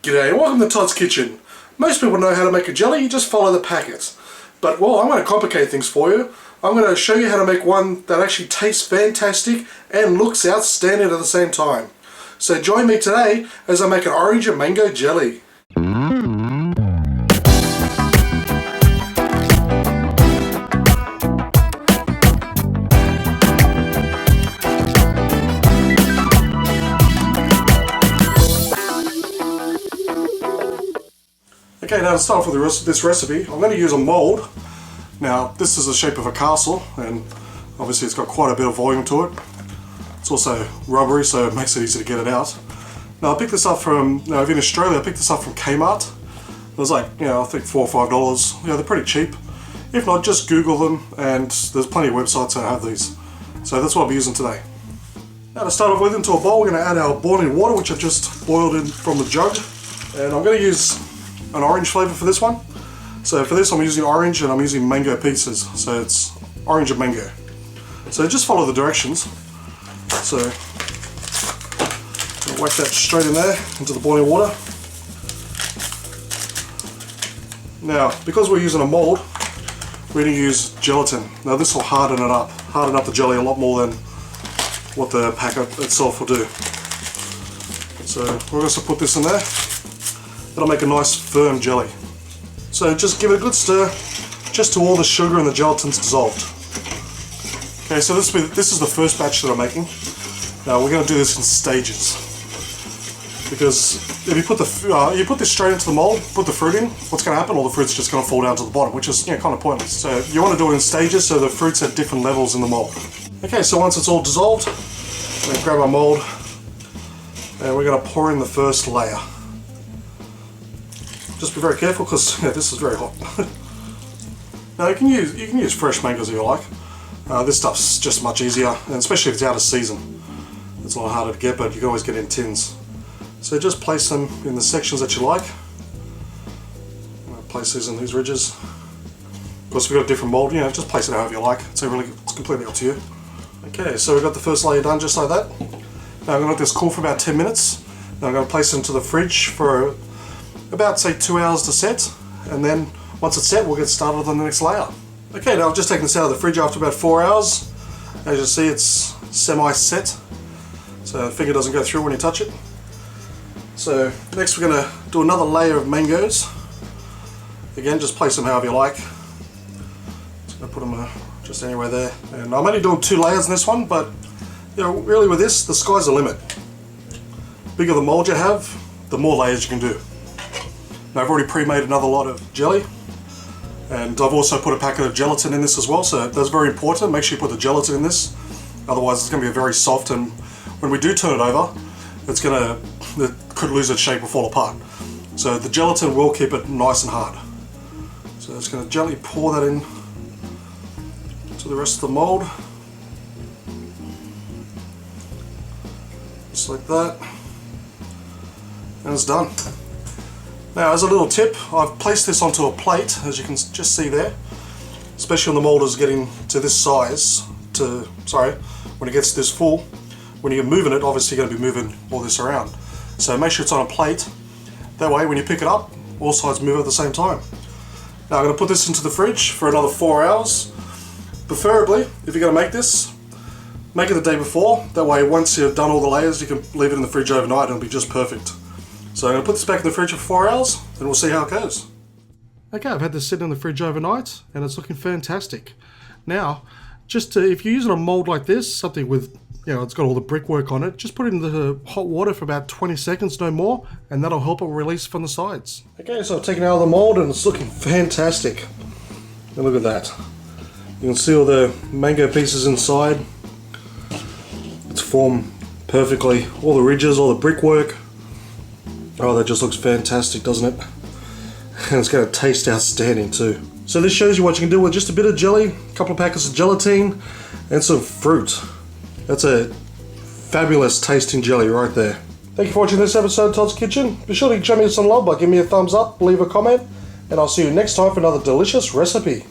G'day and welcome to Todd's Kitchen. Most people know how to make a jelly, you just follow the packets. But well, I'm going to complicate things for you. I'm going to show you how to make one that actually tastes fantastic and looks outstanding at the same time. So join me today as I make an orange and mango jelly. Okay, now to start off with this recipe, I'm going to use a mould. Now, this is the shape of a castle, and obviously it's got quite a bit of volume to it. It's also rubbery, so it makes it easy to get it out. Now, I picked this up from, in Australia, I picked this up from Kmart. It was like, I think $4 or $5. They're pretty cheap. If not, just Google them, and there's plenty of websites that have these. So that's what I'll be using today. Now, to start off with, into a bowl, we're going to add our boiling water, which I've just boiled in from the jug. And I'm going to use an orange flavour for this one. So for this I'm using orange and I'm using mango pieces. So it's orange and mango. So just follow the directions. So I'll whack that straight in there into the boiling water. Now because we're using a mould, we're going to use gelatin. Now this will harden up the jelly a lot more than what the packet itself will do. So we're going to put this in there. That'll make a nice firm jelly. So just give it a good stir, just till all the sugar and the gelatin's dissolved. Okay, so this is the first batch that I'm making. Now we're going to do this in stages, because if you put this straight into the mold, put the fruit in, what's going to happen? All the fruit's just going to fall down to the bottom, which is kind of pointless. So you want to do it in stages, so the fruit's at different levels in the mold. Okay, so once it's all dissolved, I'm going to grab our mold, and we're going to pour in the first layer. Just be very careful because this is very hot. Now you can use fresh mangoes if you like. This stuff's just much easier, and especially if it's out of season. It's a lot harder to get, but you can always get it in tins. So just place them in the sections that you like. I'm going to place these in these ridges. Of course, we've got a different mold. Just place it however you like. It's completely up to you. Okay, so we've got the first layer done just like that. Now I'm going to let this cool for about 10 minutes. Now I'm going to place it into the fridge for about say 2 hours to set, and then once it's set we'll get started on the next layer. Okay, now I've just taken this out of the fridge after about 4 hours. As you see, it's semi-set, so the finger doesn't go through when you touch it. So next we're going to do another layer of mangoes. Again, just place them however you like. Just going to put them just anywhere there, and I'm only doing 2 layers in this one, but really with this, the sky's the limit. The bigger the mold you have, the more layers you can do. Now I've already pre-made another lot of jelly, and I've also put a packet of gelatin in this as well, so that's very important. Make sure you put the gelatin in this, otherwise it's going to be very soft, and when we do turn it over, it could lose its shape or fall apart. So the gelatin will keep it nice and hard. So I'm just going to gently pour that in to the rest of the mold, just like that, and it's done. Now, as a little tip, I've placed this onto a plate, as you can just see there, especially when the mold is getting to this size, when it gets this full. When you're moving it, obviously you're going to be moving all this around. So make sure it's on a plate, that way when you pick it up, all sides move at the same time. Now I'm going to put this into the fridge for another 4 hours. Preferably, if you're going to make this, make it the day before, that way once you've done all the layers, you can leave it in the fridge overnight and it'll be just perfect. So I'm going to put this back in the fridge for 4 hours, and we'll see how it goes. Okay, I've had this sitting in the fridge overnight, and it's looking fantastic. Now, if you're using a mold like this, something with, it's got all the brickwork on it, just put it in the hot water for about 20 seconds, no more, and that'll help it release from the sides. Okay, so I've taken it out of the mold, and it's looking fantastic. And look at that. You can see all the mango pieces inside. It's formed perfectly. All the ridges, all the brickwork. Oh, that just looks fantastic, doesn't it? And it's going to taste outstanding too. So this shows you what you can do with just a bit of jelly, a couple of packets of gelatine, and some fruit. That's a fabulous tasting jelly right there. Thank you for watching this episode of Todd's Kitchen. Be sure to show me some love by giving me a thumbs up, leave a comment, and I'll see you next time for another delicious recipe.